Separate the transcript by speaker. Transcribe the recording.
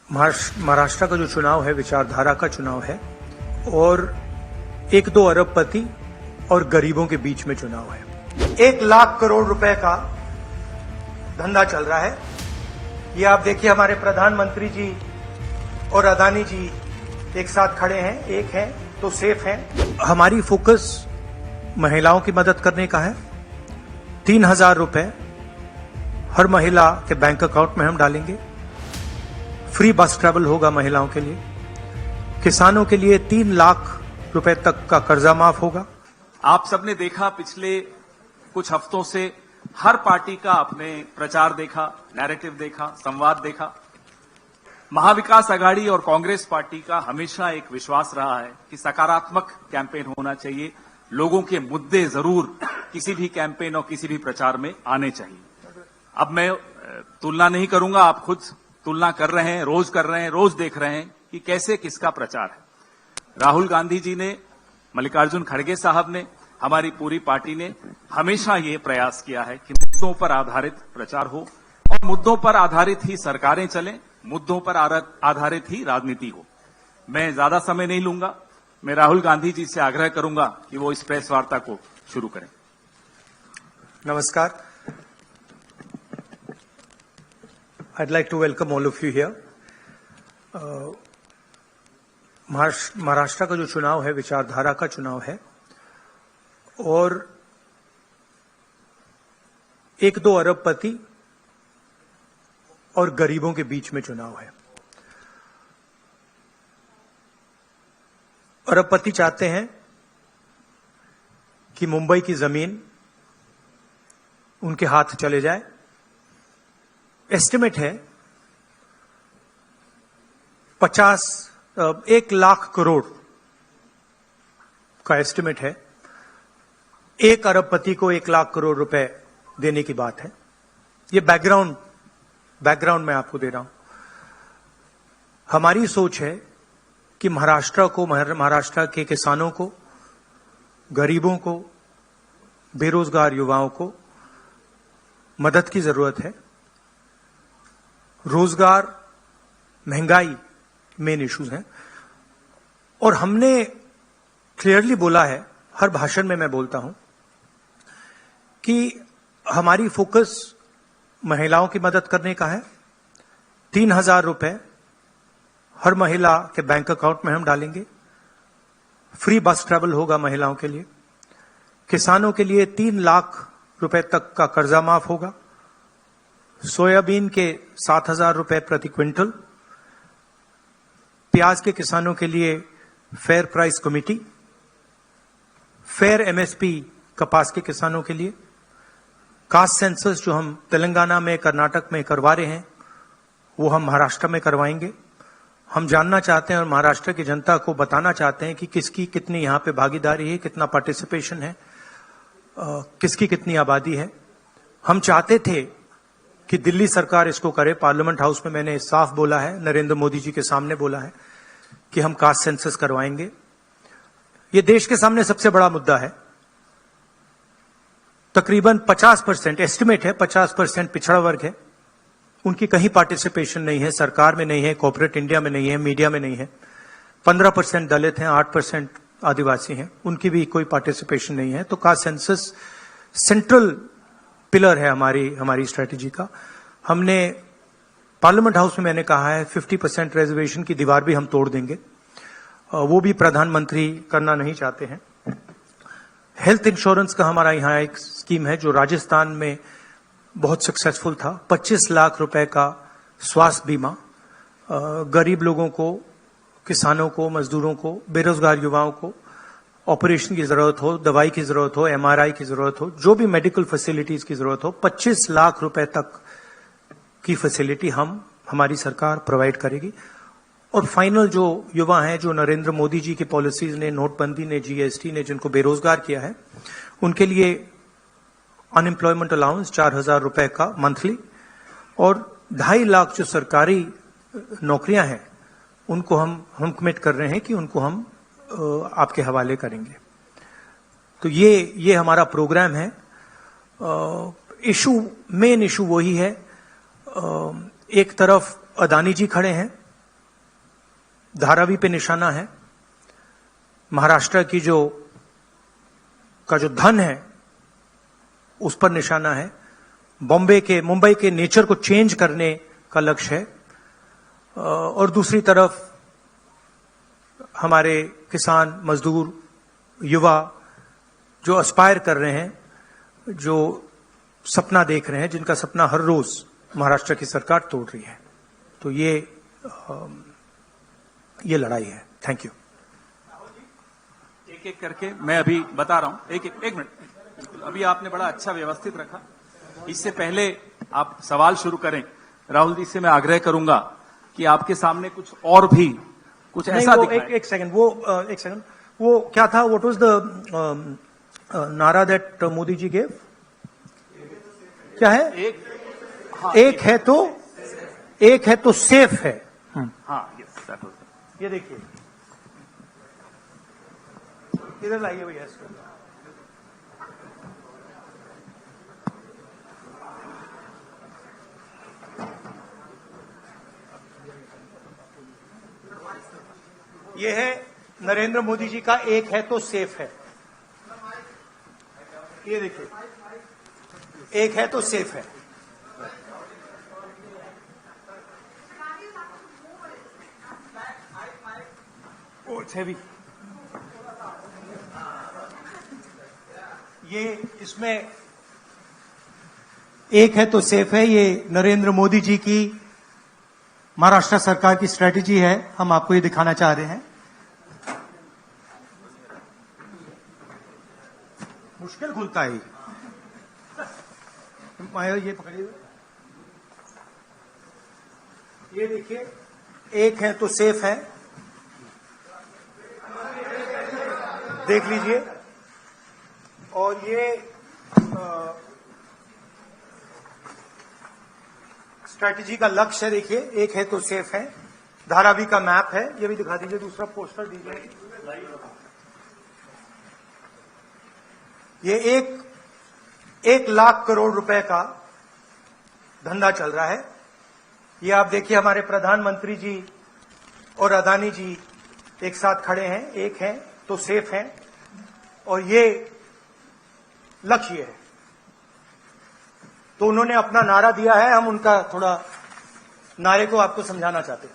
Speaker 1: महाराष्ट्र का जो चुनाव है विचारधारा का चुनाव है और 1-2 अरबपति और गरीबों के बीच में चुनाव है। 1 लाख करोड़ रुपए का धंधा चल रहा है। ये आप देखिए, हमारे प्रधानमंत्री जी और अदानी जी एक साथ खड़े हैं, एक हैं तो सेफ हैं। हमारी फोकस महिलाओं की मदद करने का है। 3,000 रुपए हर महिला के बैंक अकाउंट में हम डालेंगे। फ्री बस ट्रैवल होगा महिलाओं के लिए। किसानों के लिए 3 लाख रुपए तक का कर्जा माफ होगा।
Speaker 2: आप सबने देखा, पिछले कुछ हफ्तों से हर पार्टी का आपने प्रचार देखा, नैरेटिव देखा, संवाद देखा। महाविकास आघाड़ी और कांग्रेस पार्टी का हमेशा एक विश्वास रहा है कि सकारात्मक कैंपेन होना चाहिए। लोगों के मुद्दे जरूर किसी भी कैंपेन और किसी भी प्रचार में आने चाहिए। अब मैं तुलना नहीं करूंगा, आप खुद तुलना कर रहे हैं, रोज देख रहे हैं कि कैसे किसका प्रचार है। राहुल गांधी जी ने, मल्लिकार्जुन खड़गे साहब ने, हमारी पूरी पार्टी ने हमेशा ये प्रयास किया है कि मुद्दों पर आधारित प्रचार हो और मुद्दों पर आधारित ही सरकारें चलें, मुद्दों पर आधारित ही राजनीति हो। मैं ज्यादा समय नहीं लूंगा। मैं राहुल गांधी जी से आग्रह करूंगा कि वो इस प्रेस वार्ता को शुरू करें।
Speaker 1: नमस्कार। I'd like to welcome all of you here. Maharashtra का जो चुनाव है विचारधारा का चुनाव है और 1-2 अरबपति और गरीबों के बीच में चुनाव है। अरबपति चाहते हैं कि मुंबई की जमीन उनके हाथ चले जाए। एस्टिमेट है 1 लाख करोड़ का एस्टिमेट है। 1 अरबपति को 1 लाख करोड़ रुपए देने की बात है। ये बैकग्राउंड मैं आपको दे रहा हूं। हमारी सोच है कि महाराष्ट्र के किसानों को, गरीबों को, बेरोजगार युवाओं को मदद की जरूरत है। रोजगार, महंगाई मेन इश्यूज हैं और हमने क्लियरली बोला है, हर भाषण में मैं बोलता हूं कि हमारी फोकस महिलाओं की मदद करने का है। 3,000 रुपए हर महिला के बैंक अकाउंट में हम डालेंगे। फ्री बस ट्रैवल होगा महिलाओं के लिए। किसानों के लिए 3 लाख रुपए तक का कर्जा माफ होगा। सोयाबीन के 7,000 रुपए प्रति क्विंटल। प्याज के किसानों के लिए fair price committee. Fair MSP कपास के किसानों के लिए। कास्ट सेंसस जो हम तेलंगाना में, कर्नाटक में करवा रहे हैं, वो हम महाराष्ट्र में करवाएंगे। हम जानना चाहते हैं और महाराष्ट्र की जनता को बताना चाहते हैं कि किसकी कितनी यहां पे भागीदारी है, कितना पार्टिसिपेशन है, किसकी कितनी आबादी है। हम चाहते थे कि दिल्ली सरकार इसको करे। पार्लियामेंट हाउस में मैंने साफ बोला है, नरेंद्र मोदी जी के सामने बोला है कि हम कास्ट सेंसस करवाएंगे। ये देश के सामने सबसे बड़ा मुद्दा है। तकरीबन 50%, एस्टिमेट है 50% पिछड़ा वर्ग है। उनकी कहीं पार्टिसिपेशन नहीं है, सरकार में नहीं है, कॉर्पोरेट इंडिया में नहीं है, मीडिया में नहीं है। 15% दलित हैं, 8% आदिवासी हैं, उनकी भी कोई पार्टिसिपेशन नहीं है। तो कास्ट सेंसस सेंट्रल पिलर है हमारी स्ट्रेटेजी का। हमने पार्लियामेंट हाउस में मैंने कहा है 50% रिजर्वेशन की दीवार भी हम तोड़ देंगे। वो भी प्रधानमंत्री करना नहीं चाहते हैं। हेल्थ इंश्योरेंस का हमारा यहाँ एक स्कीम है जो राजस्थान में बहुत सक्सेसफुल था। 25 लाख रुपए का स्वास्थ्य बीमा गरीब लोगों को, किसानों को, मजदूरों को, बेरोजगार युवाओं को ऑपरेशन की जरूरत हो, दवाई की जरूरत हो, एमआरआई की जरूरत हो, जो भी मेडिकल फैसिलिटीज की जरूरत हो, 25 लाख रुपए तक की फैसिलिटी हमारी सरकार प्रोवाइड करेगी। और फाइनल जो युवा हैं, जो नरेंद्र मोदी जी की पॉलिसीज ने, नोटबंदी ने, जीएसटी ने जिनको बेरोजगार किया है, उनके लिए अनएम्प्लॉयमेंट अलाउंस 4,000 रुपए का मंथली और 2.5 लाख जो सरकारी नौकरियां हैं उनको हम कमिट कर रहे हैं कि उनको हम आपके हवाले करेंगे। तो ये हमारा प्रोग्राम है। मेन इशू वही है। एक तरफ अदानी जी खड़े हैं धारावी पे निशाना है, महाराष्ट्र की जो धन है उस पर निशाना है, मुंबई के नेचर को चेंज करने का लक्ष्य है, और दूसरी तरफ हमारे किसान, मजदूर, युवा जो एस्पायर कर रहे हैं, जो सपना देख रहे हैं, जिनका सपना हर रोज महाराष्ट्र की सरकार तोड़ रही है। तो ये लड़ाई है। Thank you.
Speaker 2: एक एक करके मैं अभी बता रहा हूं। एक मिनट। अभी आपने बड़ा अच्छा व्यवस्थित रखा। इससे पहले आप सवाल शुरू करें, राहुल जी से मैं आग्रह करूंगा कि आपके सामने कुछ और भी कुछ ऐसा दिखाएं।
Speaker 1: एक सेकंड, वो क्या था? व्हाट वाज द नारा दैट मोदी जी गेव? क्या है? एक है तो सेफ है।
Speaker 2: हाँ, यस, दैट वाज।
Speaker 1: ये देखिए, इधर लाइए भैया इसको। ये है नरेंद्र मोदी जी का एक है तो सेफ है। ये देखिए, एक है तो सेफ है। ओ, इट्स हेवी। ये इसमें एक है तो सेफ है, ये नरेंद्र मोदी जी की महाराष्ट्र सरकार की स्ट्रेटेजी है। हम आपको ये दिखाना चाह रहे हैं। मुश्किल खुलता है ये पकड़िए। ये देखिए, एक है तो सेफ है, देख लीजिए। और ये स्ट्रैटेजी का लक्ष्य है। देखिए, एक है तो सेफ है, धारावी का मैप है। ये भी दिखा दीजिए, दूसरा पोस्टर दीजिए। ये 1 लाख करोड़ रुपए का धंधा चल रहा है। ये आप देखिए, हमारे प्रधानमंत्री जी और अदानी जी एक साथ खड़े हैं। एक है तो सेफ है, और ये लक्ष्य है। तो उन्होंने अपना नारा दिया है, हम उनका थोड़ा नारे को आपको समझाना चाहते हैं।